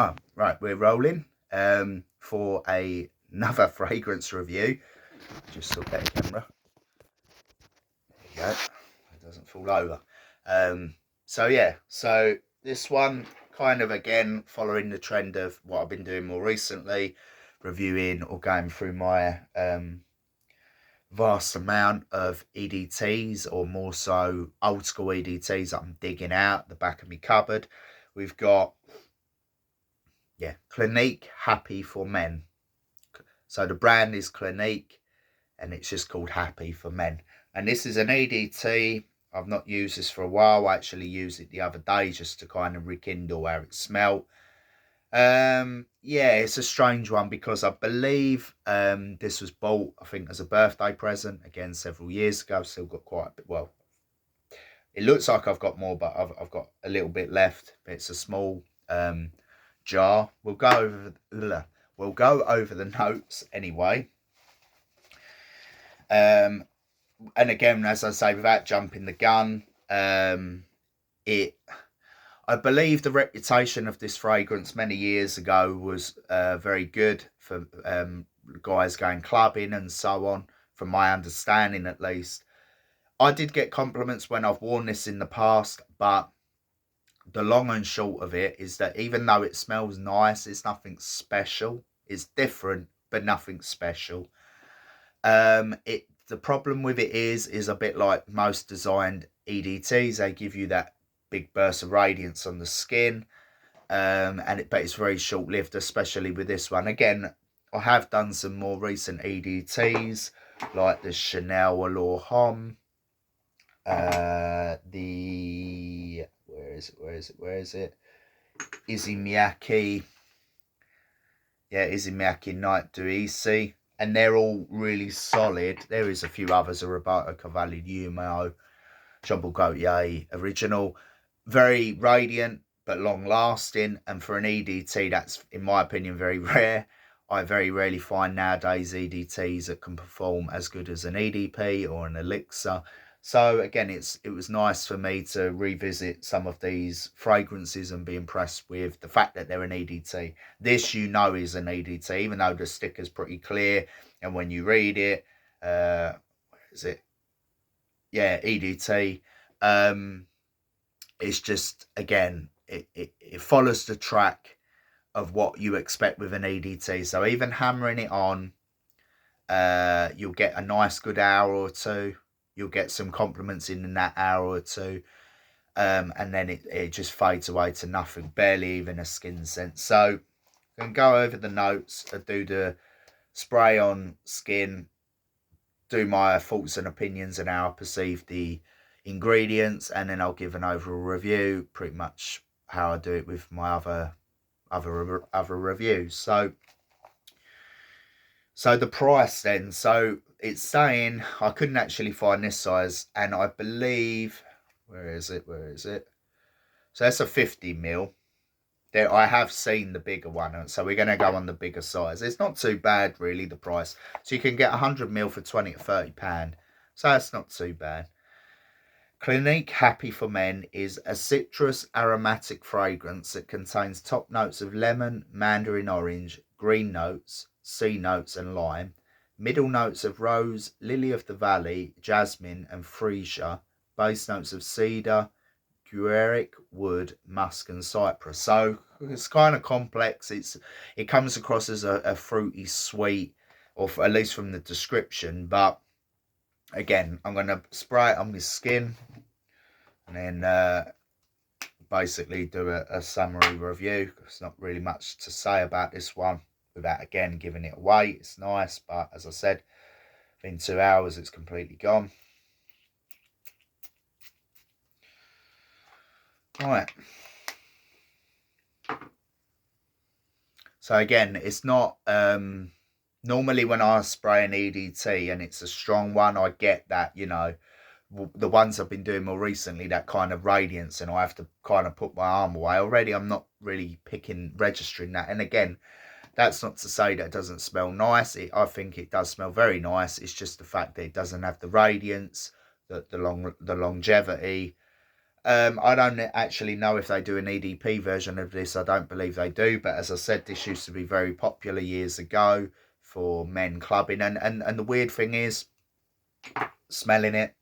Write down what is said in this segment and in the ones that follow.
Oh, right, we're rolling for another fragrance review. Just look at the camera. There you go. It doesn't fall over. So this one kind of again following the trend of what I've been doing more recently, reviewing or going through my vast amount of EDTs, or more so old school EDTs that I'm digging out the back of my cupboard. We've got Clinique Happy for Men. So the brand is Clinique and it's just called Happy for Men. And this is an EDT. I've not used this for a while. I actually used it the other day just to kind of rekindle how it smelled. Yeah, it's a strange one because I believe this was bought, I think, as a birthday present, again, several years ago. I've still got quite a bit. Well, it looks like I've got more, but I've got a little bit left. It's a small jar. We'll go over the notes anyway. And again, as I say, without jumping the gun, I believe the reputation of this fragrance many years ago was very good for guys going clubbing and so on, from my understanding at least. I did get compliments when I've worn this in the past, but the long and short of it is that even though it smells nice, it's nothing special. It's different, but nothing special. The problem with it is a bit like most designed EDTs. They give you that big burst of radiance on the skin, but it's very short lived, especially with this one. Again, I have done some more recent EDTs like the Chanel Allure Homme, the where is it? Issey Miyake Night du Easy, and they're all really solid. There is a few others, a Roberto Cavalli Numo, Jean Paul Gaultier Original, very radiant but long lasting, and for an EDT that's, in my opinion, very rare. I very rarely find nowadays EDTs that can perform as good as an EDP or an elixir. So again, it was nice for me to revisit some of these fragrances and be impressed with the fact that they're an EDT. This, you know, is an EDT, even though the sticker's pretty clear, and when you read it, where is it? Yeah, EDT. It's just, again, it follows the track of what you expect with an EDT. So even hammering it on, you'll get a nice good hour or two. You'll get some compliments in that hour or two. And then it just fades away to nothing, barely even a skin scent. So I can go over the notes, do the spray on skin, do my thoughts and opinions and how I perceive the ingredients, and then I'll give an overall review, pretty much how I do it with my other reviews. So the price then, so it's saying I couldn't actually find this size, and I believe, where is it? So that's a 50ml. There, I have seen the bigger one, so we're going to go on the bigger size. It's not too bad, really, the price. So you can get 100ml for 20 to 30 pound. So that's not too bad. Clinique Happy for Men is a citrus aromatic fragrance that contains top notes of lemon, mandarin orange, green notes, sea notes and lime, middle notes of rose, lily of the valley, jasmine and freesia, base notes of cedar, gueric wood, musk and cypress. So it's kind of complex. It comes across as a fruity sweet, or at least from the description. But again, I'm going to spray it on my skin and then basically do a summary review. There's not really much to say about this one without again giving it away. It's nice, but as I said, in 2 hours it's completely gone. Right. So again, it's not normally when I spray an EDT and it's a strong one, I get that, you know, the ones I've been doing more recently, that kind of radiance, and I have to kind of put my arm away. Already I'm not really registering that. And again, that's not to say that it doesn't smell nice. I think it does smell very nice. It's just the fact that it doesn't have the radiance, the longevity, I don't actually know if they do an EDP version of this. I don't believe they do. But as I said, this used to be very popular years ago for men clubbing. And the weird thing is, smelling it,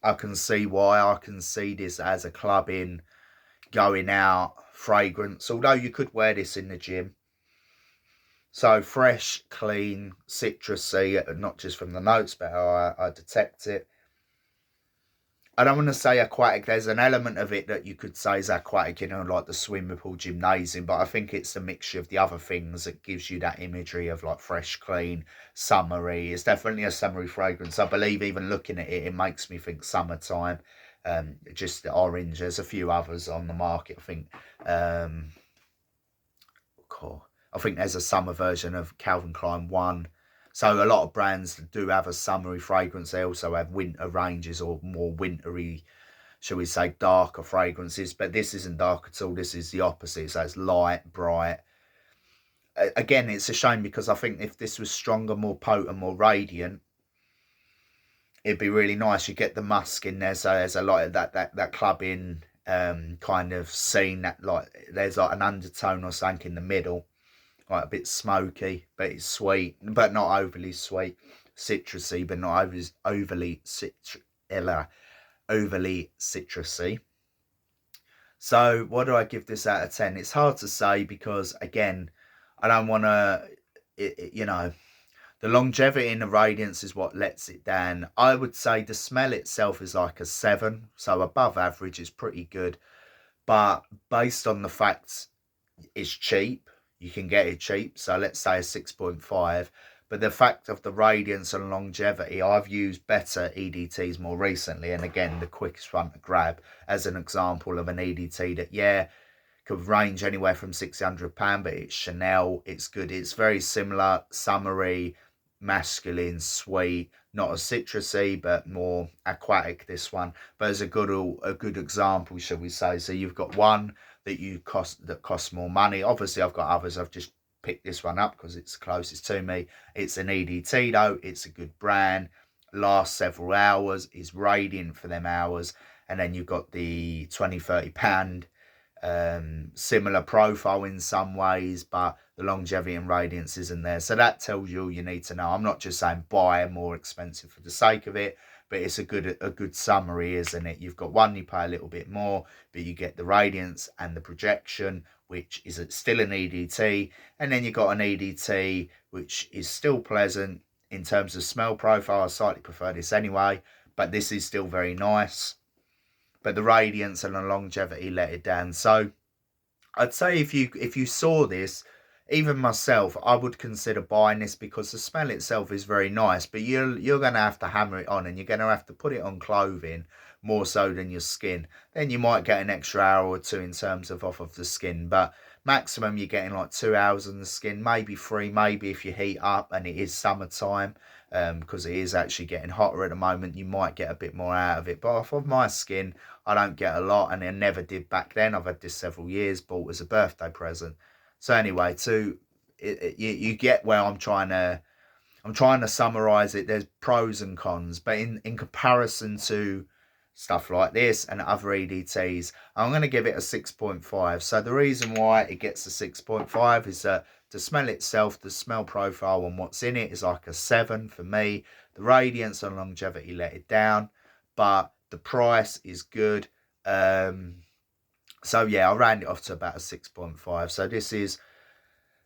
I can see why. I can see this as a clubbing, going out fragrance. Although you could wear this in the gym. So fresh, clean, citrusy, not just from the notes, but how I detect it. I don't want to say aquatic. There's an element of it that you could say is aquatic, you know, like the swimming pool, gymnasium. But I think it's a mixture of the other things that gives you that imagery of like fresh, clean, summery. It's definitely a summery fragrance. I believe even looking at it, it makes me think summertime. Just the orange. There's a few others on the market. I think. Cool. I think there's a summer version of Calvin Klein 1. So a lot of brands do have a summery fragrance. They also have winter ranges or more wintry, shall we say, darker fragrances. But this isn't dark at all. This is the opposite. So it's light, bright. Again, it's a shame because I think if this was stronger, more potent, more radiant, it'd be really nice. You get the musk in there. So there's a lot of that clubbing kind of scene. That like there's like an undertone or something in the middle. Like a bit smoky, but it's sweet, but not overly sweet. Citrusy, but not overly citrusy. So what do I give this out of 10? It's hard to say because, again, I don't want to, you know, the longevity and the radiance is what lets it down. I would say the smell itself is like a 7, so above average is pretty good. But based on the fact it's cheap, you can get it cheap, so let's say a 6.5. But the fact of the radiance and longevity, I've used better EDTs more recently, and again, the quickest one to grab as an example of an EDT that, yeah, could range anywhere from £600, but it's Chanel, it's good, it's very similar, summery, masculine, sweet, not as citrusy, but more aquatic, this one. But as a good example, shall we say. So you've got one that costs more money. Obviously, I've got others. I've just picked this one up because it's closest to me. It's an EDT though. It's a good brand. Lasts several hours. Is radiant for them hours. And then you've got the £20-30 similar profile in some ways, but the longevity and radiance isn't there. So that tells you all you need to know. I'm not just saying buy a more expensive for the sake of it, but it's a good summary, isn't it? You've got one, you pay a little bit more, but you get the radiance and the projection, which is still an EDT, and then you've got an EDT which is still pleasant in terms of smell profile. I slightly prefer this anyway, but this is still very nice. But the radiance and the longevity let it down. So I'd say if you saw this, even myself, I would consider buying this because the smell itself is very nice. But you're gonna have to hammer it on, and you're gonna have to put it on clothing more so than your skin. Then you might get an extra hour or two in terms of off of the skin, but maximum you're getting like 2 hours on the skin, maybe 3, maybe if you heat up and it is summertime. Because it is actually getting hotter at the moment, you might get a bit more out of it. But off of my skin, I don't get a lot, and I never did back then. I've had this several years, bought as a birthday present. So anyway, you get where I'm trying to summarize it. There's pros and cons, but in comparison to stuff like this and other EDTs, I'm going to give it a 6.5. So the reason why it gets a 6.5 is that the smell itself, the smell profile and what's in it is like a 7 for me. The radiance and longevity let it down, but the price is good. So yeah, I round it off to about a 6.5. So this is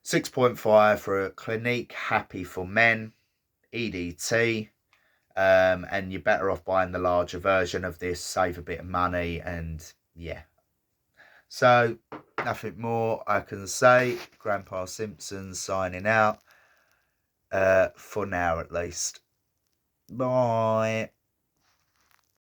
6.5 for a Clinique Happy for Men EDT. And you're better off buying the larger version of this, save a bit of money, and yeah. So nothing more I can say. Grandpa Simpson signing out, for now at least. Bye.